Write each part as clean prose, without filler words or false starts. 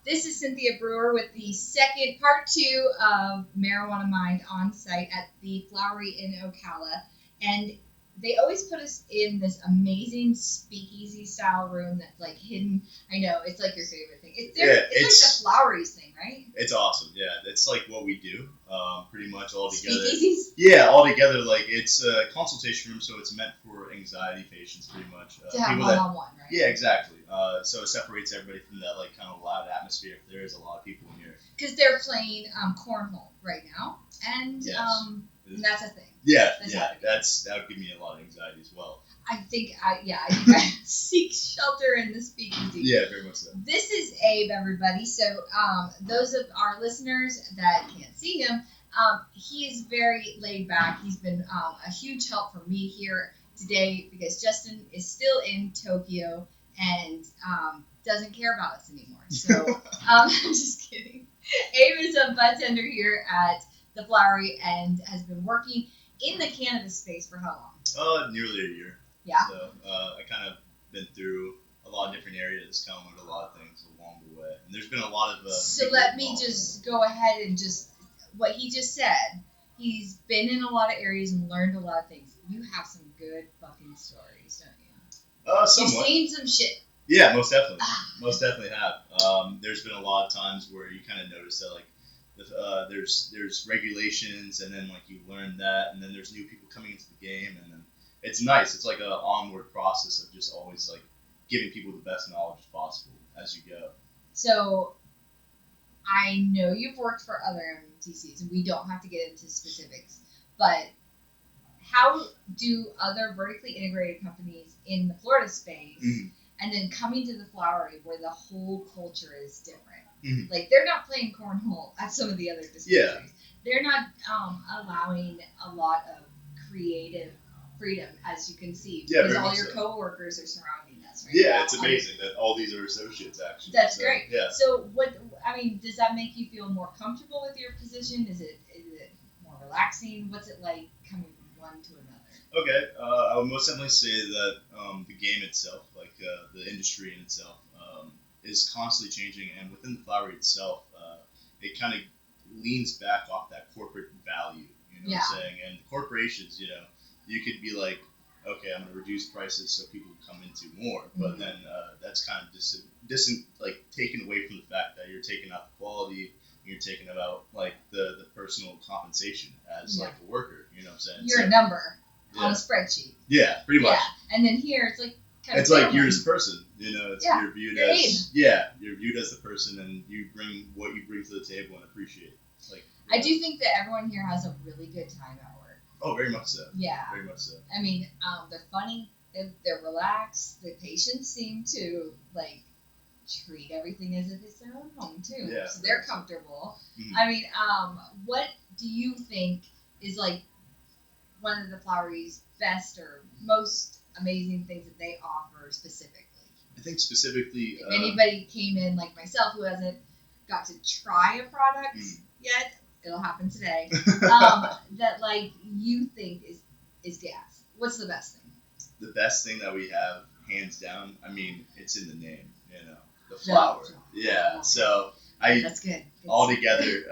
This is Cynthia Brewer with the second part 2 of Marijuana Mind on site at the Flowery in Ocala. And they always put us in this amazing speakeasy style room that's like hidden. I know, it's like your favorite thing. It's like the Flowery's thing, right? It's awesome, yeah. It's like what we do, pretty much all together. Speakeasies? Yeah, all together. Like, it's a consultation room, so it's meant for anxiety patients, pretty much. To have one-on-one, right? Yeah, exactly. So it separates everybody from that, like, kind of loud atmosphere if there is a lot of people in here. Because they're playing cornhole right now, and yes. And that's a thing. Yeah, that would give me a lot of anxiety as well. I think I seek shelter in the speakeasy. Yeah, very much so. This is Abe, everybody. So those of our listeners that can't see him, he is very laid back. He's been a huge help for me here today because Justin is still in Tokyo and doesn't care about us anymore. So I'm just kidding. Abe is a budtender here at the Flowery and has been working in the cannabis space for how long? Nearly a year. Yeah. So I kind of been through a lot of different areas, kind of learned a lot of things along the way. And there's been a lot of... so let me just go ahead and just... What he just said, he's been in a lot of areas and learned a lot of things. You have some good fucking stories, don't you? Somewhat. You've seen some shit. Yeah, most definitely. Most definitely have. There's been a lot of times where you kind of notice that, like, there's regulations, and then like you learn that, and then there's new people coming into the game, and then it's nice. It's like an onward process of just always like giving people the best knowledge possible as you go. So I know you've worked for other MTCs, and we don't have to get into specifics, but how do other vertically integrated companies in the Florida space, and then coming to the Flowery where the whole culture is different? Mm-hmm. Like, they're not playing cornhole at some of the other dispensaries. Yeah. They're not allowing a lot of creative freedom, as you can see, because all your coworkers are surrounding us right now. Yeah, it's amazing that all these are associates, actually. That's great. Yeah. So, does that make you feel more comfortable with your position? Is it more relaxing? What's it like coming from one to another? Okay, I would most definitely say that the game itself, like the industry in itself, is constantly changing, and within the Flowery itself, it kind of leans back off that corporate value, you know what I'm saying? And corporations, you could be like, okay, I'm going to reduce prices so people come into more, but then that's kind of taken away from the fact that you're taking out the quality, you're taking about like the personal compensation as like a worker, you know what I'm saying? You're a number on a spreadsheet. Yeah, pretty much. Yeah, and then here it's like it's like you're as a person, it's you're viewed as you're viewed as the person, and you bring what you bring to the table and appreciate. Like, I do think that everyone here has a really good time at work. Oh, very much so. Yeah, very much so. I mean, they're funny, they're relaxed. The patients seem to like treat everything as if it's their own home too. Yeah, so they're comfortable. Mm-hmm. I mean, what do you think is like one of the Flowery's best or most amazing things that they offer specifically? I think specifically... if anybody came in like myself who hasn't got to try a product yet, it'll happen today, that like you think is gas. What's the best thing? The best thing that we have, hands down, I mean, it's in the name, the flower. Yeah, so that's good. All together,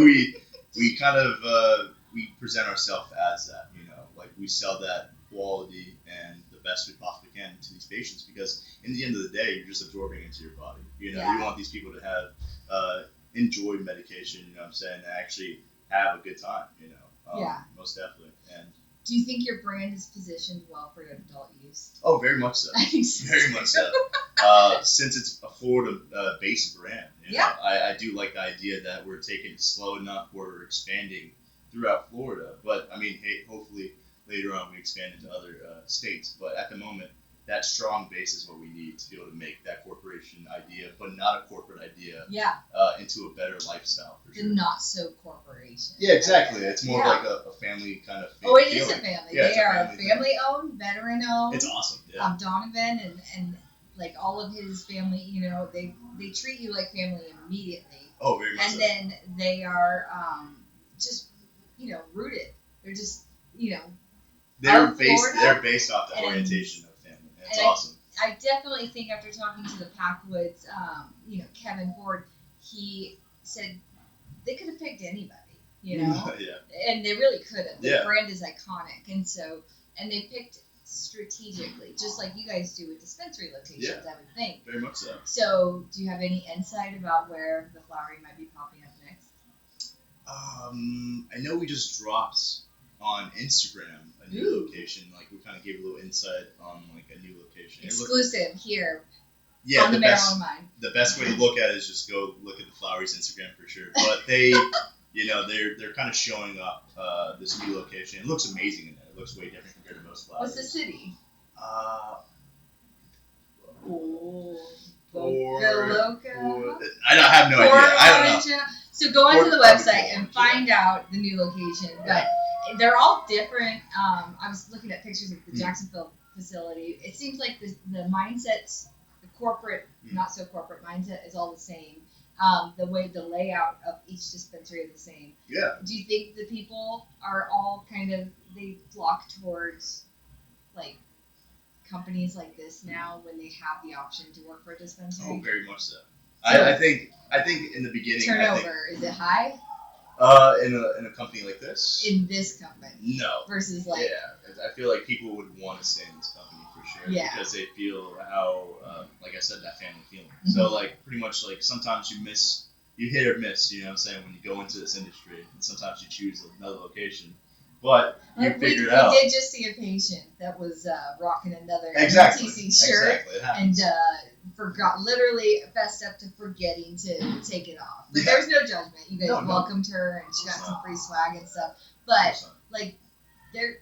we kind of, we present ourselves as that, like we sell that quality and the best we possibly can to these patients, because in the end of the day, you're just absorbing into your body. You want these people to have enjoy medication, you know what I'm saying, and actually have a good time, most definitely. And do you think your brand is positioned well for adult use? Oh, very much so. I think so. Very much so. Since it's a Florida-based brand, I do like the idea that we're taking it slow enough where we're expanding throughout Florida. But, I mean, hey, hopefully later on we expand into other states. But at the moment, that strong base is what we need to be able to make that corporation idea, but not a corporate idea, into a better lifestyle. For sure. The not so corporation. Yeah, exactly. It's more like a family kind of feeling. Oh, it is a family. Yeah, they are family owned, veteran owned. It's awesome. Yeah. Donovan and like all of his family, they treat you like family immediately. Oh, very much. And then they are just rooted. They're just they're based off the orientation of family. It's awesome. I definitely think after talking to the Packwoods, Kevin Ford, he said they could have picked anybody, Yeah. and they really could have. The Yeah. brand is iconic, and they picked strategically, just like you guys do with dispensary locations, I would think. Very much so. So, do you have any insight about where the Flowery might be popping up next? I know we just dropped on Instagram a new location. Like, we kind of gave a little insight on like a new location. Exclusive here. Yeah, on the Maryland Mind. The best way to look at it is just go look at the Flowery's Instagram for sure. But they, they're kind of showing up this new location. It looks amazing in there. It looks way different compared to most Floweries. What's the city? I have no idea. I don't know. So go onto the website and find out the new location. But they're all different. I was looking at pictures of the Jacksonville facility. It seems like the mindsets, the corporate, not so corporate mindset is all the same. The layout of each dispensary is the same. Yeah. Do you think the people are all they flock towards like companies like this now when they have the option to work for a dispensary? Oh, very much so. I think in the beginning turnover is it high? In a company like this? In this company? No. Versus like... Yeah, I feel like people would want to stay in this company for sure. Yeah. Because they feel how, like I said, that family feeling. Mm-hmm. So like pretty much like sometimes you hit or miss, you know what I'm saying, when you go into this industry. And sometimes you choose another location. But you figure it out. We did just see a patient that was rocking another MTC shirt. Exactly. And literally fessed up to forgetting to take it off. But there was no judgment. You guys welcomed her, and she got some free swag and stuff. But like, the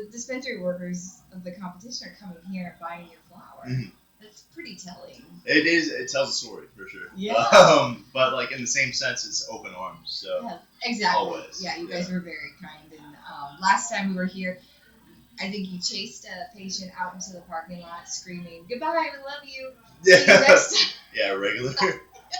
dispensary workers of the competition are coming here and buying your flower. Mm-hmm. That's pretty telling. It is. It tells a story for sure. Yeah. But like in the same sense, it's open arms. So yeah, exactly. Always. Yeah, you guys were very kind. And last time we were here, I think you chased a patient out into the parking lot screaming, "Goodbye, we love you. Yeah. See you next time." Yeah, regular.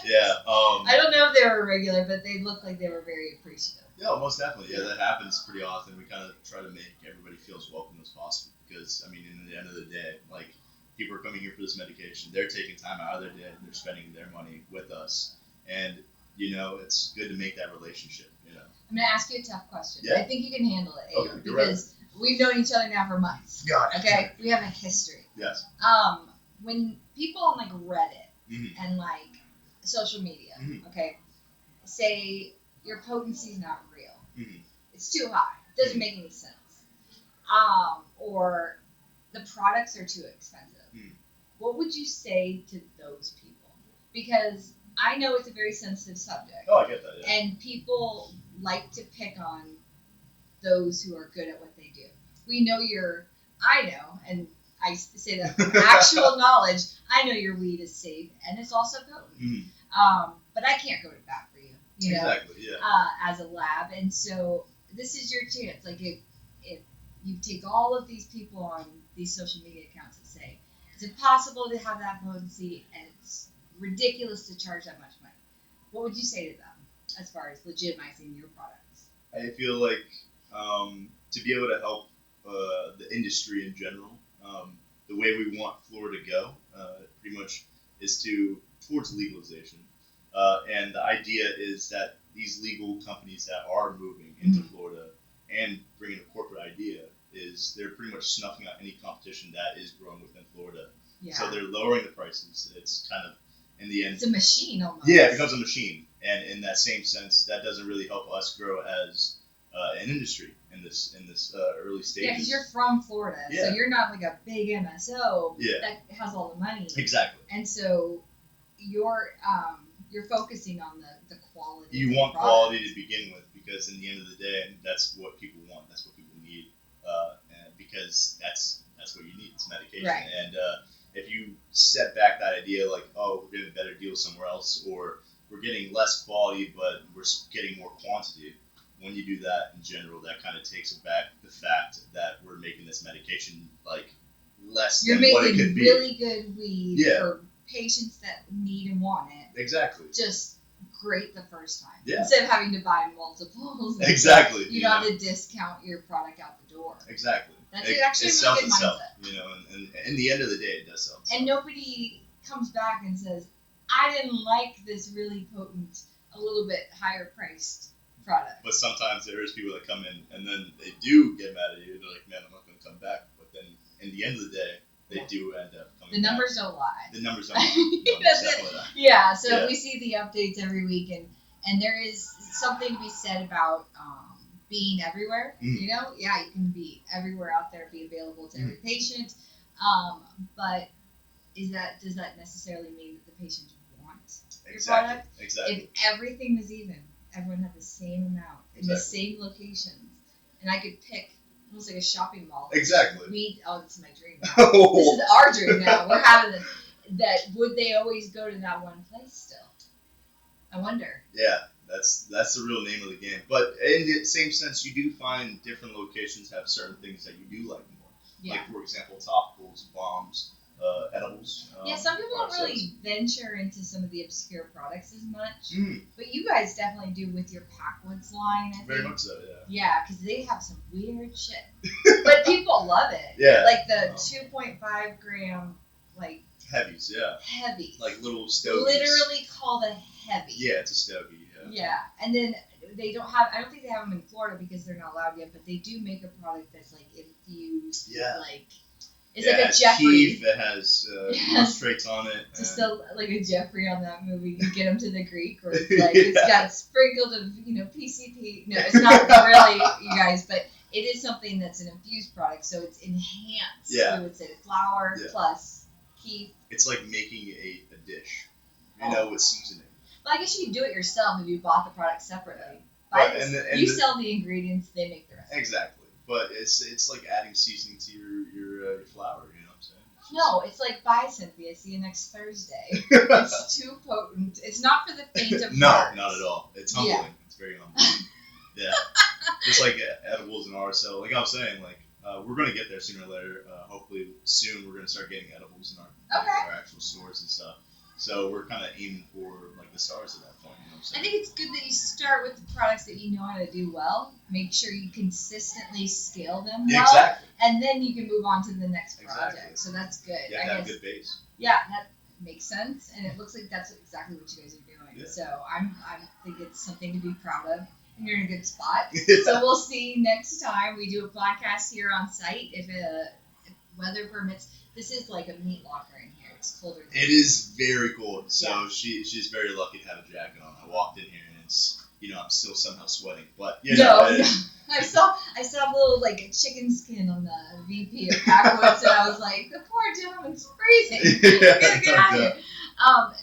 Yeah. I don't know if they were regular, but they looked like they were very appreciative. Yeah, most definitely. Yeah, that happens pretty often. We kind of try to make everybody feel as welcome as possible because, I mean, in the end of the day, like, people are coming here for this medication. They're taking time out of their day. They're spending their money with us. And, it's good to make that relationship, I'm going to ask you a tough question. Yeah. I think you can handle it, Abe, okay, because we've known each other now for months. Got it. Okay? We have a history. Yes. When people on, like, Reddit and, like, social media, okay, say your potency is not real. It's too high. It doesn't make any sense. Or the products are too expensive. What would you say to those people? Because I know it's a very sensitive subject. Oh, I get that, yeah. And people like to pick on those who are good at what they do. I know, and I say that from actual knowledge, I know your weed is safe and it's also potent. But I can't go to bat for you, exactly, yeah. As a lab. And so this is your chance. Like if you take all of these people on these social media accounts that say it's impossible to have that potency and it's ridiculous to charge that much money, what would you say to them as far as legitimizing your products? I feel like to be able to help the industry in general, the way we want Florida to go pretty much is towards legalization. And the idea is that these legal companies that are moving into Florida and bringing a corporate idea is they're pretty much snuffing out any competition that is growing within Florida. Yeah. So they're lowering the prices. It's kind of, in the end... It's a machine almost. Yeah, it becomes a machine. And in that same sense, that doesn't really help us grow as an industry in this early stages. Yeah, because you're from Florida, so you're not like a big MSO that has all the money. Exactly. And so you're focusing on the quality. You want quality to begin with, because in the end of the day, that's what people want. That's what people need, and because that's what you need. It's medication. Right. And if you set back that idea, like, oh, we're getting a better deal somewhere else, or we're getting less quality, but we're getting more quantity. When you do that in general, that kind of takes back the fact that we're making this medication like less than what it could be. You're making really good weed for patients that need and want it. Exactly. Just great the first time. Yeah. Instead of having to buy multiples. Exactly. You don't have to discount your product out the door. Exactly. That's actually a really good mindset. You know, and in the end of the day, it does sell itself. And nobody comes back and says, I didn't like this really potent, a little bit higher priced product. But sometimes there is people that come in and then they do get mad at you. They're like, man, I'm not going to come back. But then in the end of the day, they do end up coming back. The numbers don't lie. The numbers don't lie. Yeah, so we see the updates every week, and there is something to be said about being everywhere. You know, you can be everywhere out there, be available to every patient. But does that necessarily mean that the patient wants your product? Exactly. If everything was even, everyone had the same amount in the same locations, and I could pick almost like a shopping mall. Exactly. This is my dream now. This is our dream now. We're having that. Would they always go to that one place still? I wonder. Yeah, that's the real name of the game. But in the same sense, you do find different locations have certain things that you do like more. Yeah. Like, for example, topicals, bombs, edibles. Some people don't really venture into some of the obscure products as much. But you guys definitely do with your Packwoods line, I think. Very much so, yeah. Yeah, because they have some weird shit. But people love it. Yeah. Like the 2.5 gram, like... Heavies, yeah. Heavies. Like little stogies. Literally called a heavy. Yeah, it's a stogie, yeah. Yeah, and then they don't have, I don't think they have them in Florida because they're not allowed yet, but they do make a product that's like infused with like... It's like a Jeffrey. Keef, it has concentrates on it. Just like a Jeffrey on that movie. You get him to the Greek, where it's like it's got sprinkled of PCP. No, it's not really, you guys, but it is something that's an infused product, so it's enhanced. Yeah. We would say flour plus Keef. It's like making a dish, with seasoning. Well, I guess you could do it yourself if you bought the product separately. Right, you sell the ingredients, they make the rest. Exactly. But it's like adding seasoning to your flour, you know what I'm saying? No, it's like, bye, Cynthia. See you next Thursday. It's too potent. It's not for the faint of heart. No, not at all. It's humbling. Yeah. It's very humbling. Yeah. Just like edibles and ours. So, like I was saying, we're going to get there sooner or later. Hopefully soon we're going to start getting edibles in our actual stores and stuff. So we're kind of aiming for the stars at that point. You know what I'm saying? I think it's good that you start with the products that you know how to do well. Make sure you consistently scale them well. Exactly. And then you can move on to the next project. Exactly. So that's good. Yeah, have a good base. Yeah, that makes sense. And it looks like that's exactly what you guys are doing. Yeah. So I think it's something to be proud of. And you're in a good spot. So we'll see next time we do a podcast here on site if weather permits. This is like a meat locker in here. It's colder. It is very cold. So she's very lucky to have a jacket on. I walked in here and it's I'm still somehow sweating. But I saw a little chicken skin on the VP of Packwoods and I was like, the poor gentleman's freezing. Get out of here.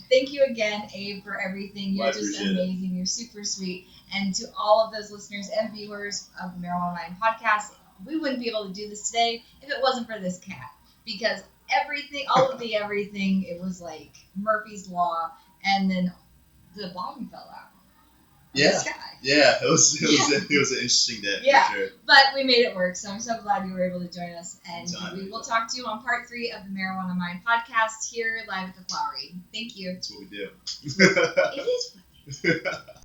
Thank you again, Abe, for everything. You're just amazing. You're super sweet. And to all of those listeners and viewers of the Marijuana Mind podcast, we wouldn't be able to do this today if it wasn't for this cat. Because all of the everything, it was like Murphy's Law, and then the bottom fell out. Yeah. The sky. Yeah, it was an interesting day. Yeah, for sure. But we made it work, so I'm so glad you were able to join us. And we will talk to you on part 3 of the Marijuana Mind podcast here live at the Flowery. Thank you. That's what we do. It is what we do.